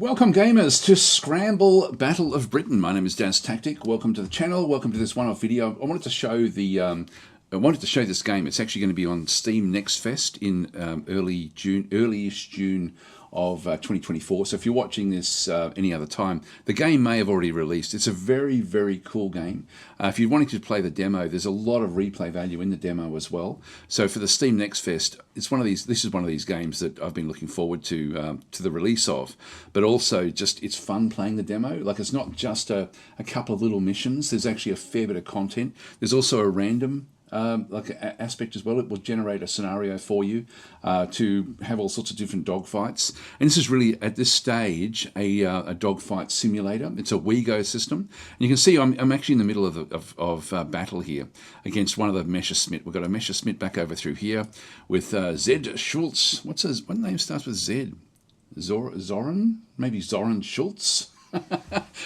Welcome gamers to Scramble Battle of Britain. My name is Daz Tactic. Welcome to the channel. Welcome to this one-off video. I wanted to show this game. It's actually going to be on Steam Next Fest in early-ish June of 2024. So if you're watching this any other time, the game may have already released. It's a very, very cool game. If you're wanting to play the demo, there's a lot of replay value in the demo as well. So for the Steam Next Fest, this is one of these games that I've been looking forward to the release of, but also just it's fun playing the demo. Like, it's not just a couple of little missions. There's actually a fair bit of content. There's also a random aspect as well. It will generate a scenario for you to have all sorts of different dogfights. And this is really, at this stage, a dogfight simulator. It's a WeGo system. And you can see I'm actually in the middle of battle here against one of the Messerschmitt. We've got a Messerschmitt back over through here with Zed Schultz. What name starts with Z? Zoran? Maybe Zoran Schultz?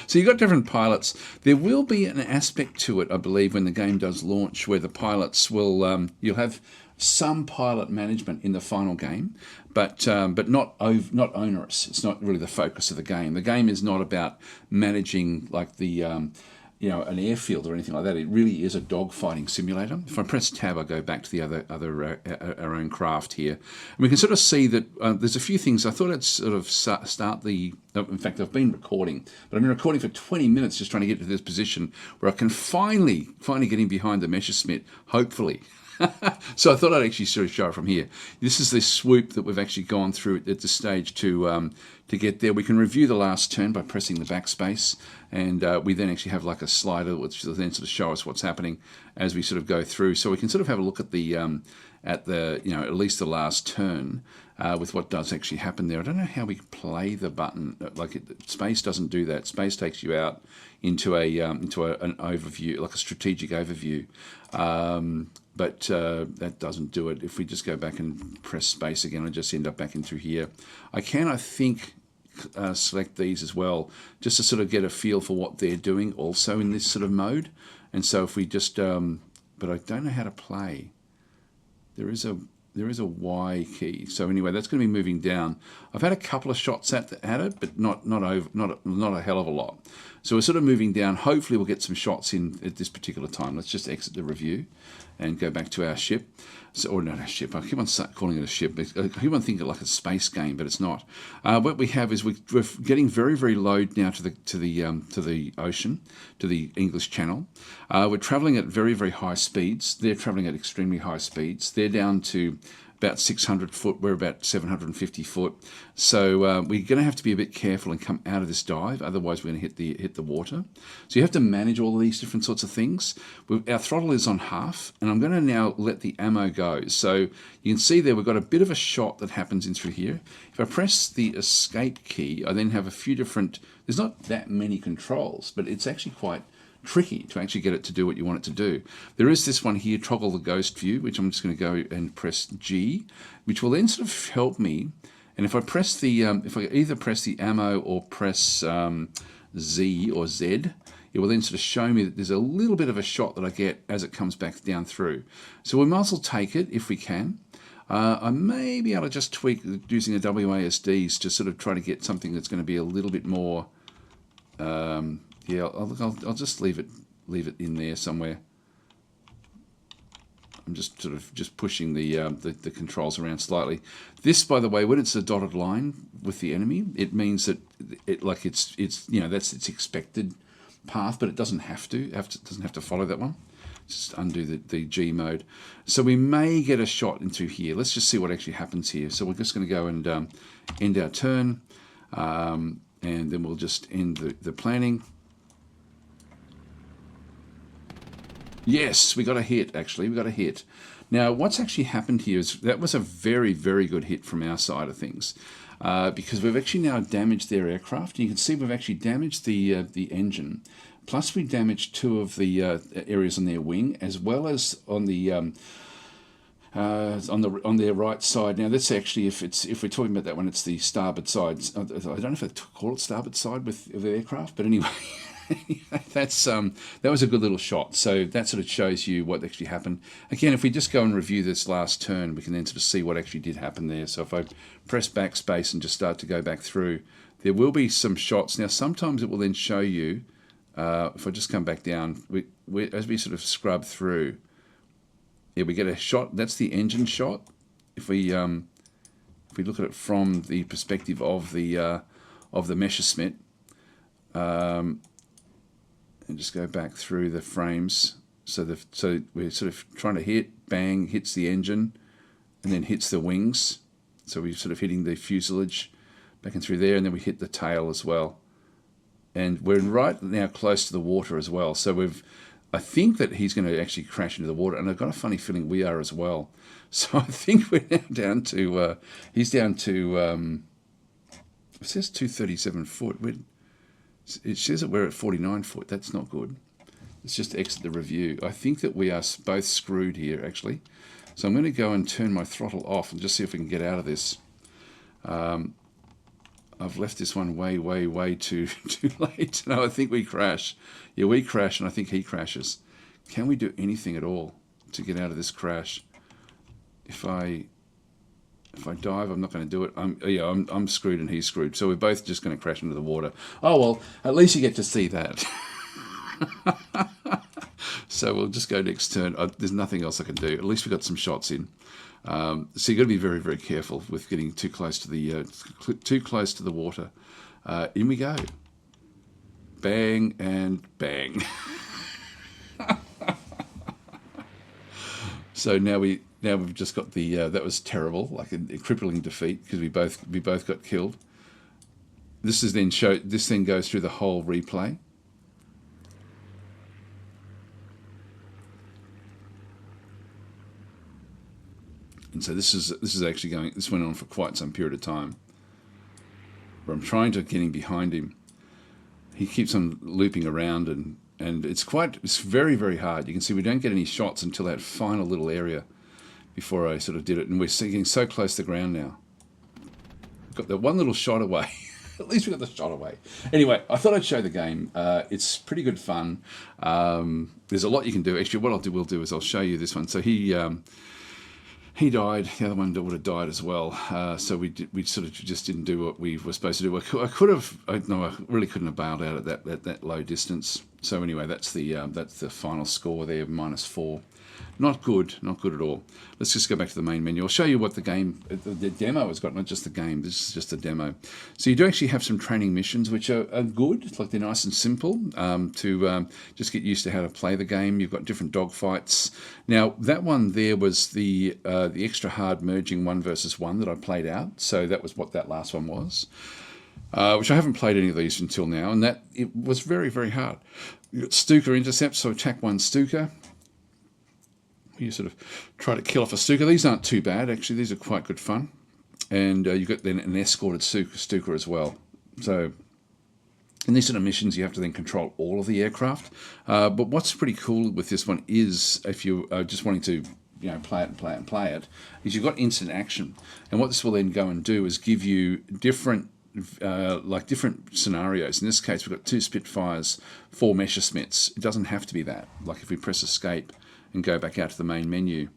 So you've got different pilots. There will be an aspect to it, I believe, when the game does launch, where the pilots will you'll have some pilot management in the final game, but not onerous. It's not really the focus of the game. The game is not about managing like the an airfield or anything like that. It really is a dogfighting simulator. If I press tab, I go back to the our own craft here. And we can sort of see that there's a few things. I thought I'd sort of start the... In fact, I've been recording, but I've been recording for 20 minutes just trying to get to this position where I can finally get in behind the Messerschmitt, hopefully. So I thought I'd actually sort of show it from here. This is the swoop that we've actually gone through at this stage to get there. We can review the last turn by pressing the backspace, and we then actually have like a slider which will then sort of show us what's happening as we sort of go through. So we can sort of have a look at the at least the last turn with what does actually happen there. I don't know how we play the button. Space doesn't do that. Space takes you out into an overview, like a strategic overview. But that doesn't do it. If we just go back and press space again, I just end up back in through here. I think, select these as well, just to sort of get a feel for what they're doing also in this sort of mode. And so if we just, but I don't know how to play. There is a Y key. So anyway, that's going to be moving down. I've had a couple of shots at it, but not a hell of a lot. So we're sort of moving down. Hopefully we'll get some shots in at this particular time. Let's just exit the review and go back to our ship. Or not our ship. I keep on calling it a ship. I keep on thinking like a space game, but it's not. What we have is we're getting very, very low now to the ocean, to the English Channel. We're travelling at very, very high speeds. They're travelling at extremely high speeds. They're down to about 600 foot. We're about 750 foot. So we're going to have to be a bit careful and come out of this dive. Otherwise, we're going to hit the water. So you have to manage all of these different sorts of things. Our throttle is on half, and I'm going to now let the ammo go. So you can see there we've got a bit of a shot that happens in through here. If I press the escape key, I then have a few different... There's not that many controls, but it's actually quite tricky to actually get it to do what you want it to do. There is this one here, toggle the ghost view, which I'm just going to go and press G, which will then sort of help me. And if I press the, if I either press the ammo or press Z or Z, it will then sort of show me that there's a little bit of a shot that I get as it comes back down through. So we might as well take it if we can. I may be able to just tweak using the WASDs to sort of try to get something that's going to be a little bit more... yeah, I'll just leave it in there somewhere. I'm just sort of pushing the controls around slightly. This, by the way, when it's a dotted line with the enemy, it means that it's that's its expected path, but it doesn't have to. Doesn't have to follow that one. Just undo the G mode. So we may get a shot into here. Let's just see what actually happens here. So we're just going to go and end our turn, and then we'll just end the planning. Yes, we got a hit, actually. We got a hit. Now, what's actually happened here is that was a very, very good hit from our side of things, because we've actually now damaged their aircraft. You can see we've actually damaged the engine, plus we damaged two of the areas on their wing, as well as on the on their right side. Now that's actually, if we're talking about that one, it's the starboard side. I don't know if they call it starboard side of the aircraft, but anyway. That was a good little shot. So that sort of shows you what actually happened. Again, if we just go and review this last turn, we can then sort of see what actually did happen there. So if I press backspace and just start to go back through, there will be some shots. Now, sometimes it will then show you, if I just come back down, as we sort of scrub through, yeah, we get a shot. That's the engine shot. If we look at it from the perspective of the Messerschmitt, and just go back through the frames, so we're sort of trying to hit, bang, hits the engine, and then hits the wings. So we're sort of hitting the fuselage back and through there, and then we hit the tail as well. And we're right now close to the water as well. So I think that he's going to actually crash into the water, and I've got a funny feeling we are as well. So I think we're now down to, he's down to, it says 237 foot. It says that we're at 49 foot. That's not good. Let's just exit the review. I think that we are both screwed here, actually. So I'm going to go and turn my throttle off and just see if we can get out of this. I've left this one way too late. No, I think we crash. Yeah, we crash, and I think he crashes. Can we do anything at all to get out of this crash? If I dive, I'm not going to do it. I'm screwed and he's screwed. So we're both just going to crash into the water. Oh well, at least you get to see that. So we'll just go next turn. There's nothing else I can do. At least we got some shots in. So you've got to be very careful with getting too close to the water. In we go. Bang and bang. So now we've just got the that was terrible, like a crippling defeat, because we both got killed. This then goes through the whole replay. And so this is actually going. This went on for quite some period of time, where I'm trying to get in behind him. He keeps on looping around, and it's very hard. You can see we don't get any shots until that final little area before I sort of did it, and we're getting so close to the ground now. We've got the one little shot away. At least we got the shot away. Anyway, I thought I'd show the game. It's pretty good fun. There's a lot you can do. Actually, what we'll do is I'll show you this one. So he died. The other one would have died as well. So we sort of just didn't do what we were supposed to do. I really couldn't have bailed out at that low distance. So anyway, that's the final score there, -4. Not good at all. Let's just go back to the main menu. I'll show you what the demo has got, not just the game. This is just a demo. So you do actually have some training missions, which are good. It's like they're nice and simple to just get used to how to play the game. You've got different dogfights. Now, that one there was the extra hard merging 1 versus 1 that I played out. So that was what that last one was. Which I haven't played any of these until now, and it was very hard. You've got Stuka intercepts, so attack 1 Stuka. You sort of try to kill off a Stuka. These aren't too bad, actually. These are quite good fun. And you've got then an escorted Stuka as well. So in these sort of missions, you have to then control all of the aircraft. But what's pretty cool with this one is, if you are just wanting to play it, is you've got instant action. And what this will then go and do is give you different scenarios. In this case, we've got 2 Spitfires, 4 Messerschmitts. It doesn't have to be that. Like if we press escape and go back out to the main menu,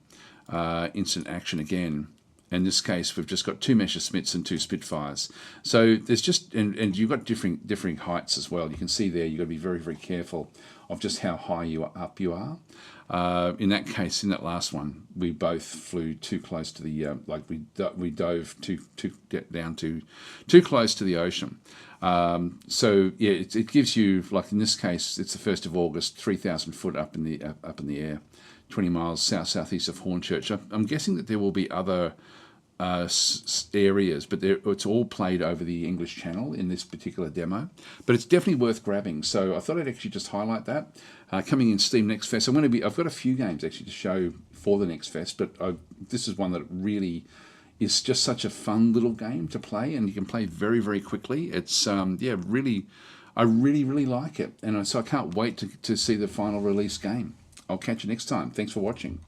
instant action again. In this case, we've just got 2 Messerschmitts and 2 Spitfires. So there's just, and you've got differing heights as well. You can see there, you've got to be very very of just how high you are. In that case, in that last one, we both flew too close to the we dove down too close to the ocean. So yeah, it gives you, like in this case, it's the 1st of August, 3,000 foot up in the air, 20 miles southeast of Hornchurch. I'm guessing that there will be other areas, but it's all played over the English Channel in this particular demo. But it's definitely worth grabbing. So I thought I'd actually just highlight that. Coming in Steam Next Fest, I've got a few games actually to show for the Next Fest, but this is one that really is just such a fun little game to play, and you can play very very quickly. It's I really like it, and so I can't wait to see the final release game. I'll catch you next time. Thanks for watching.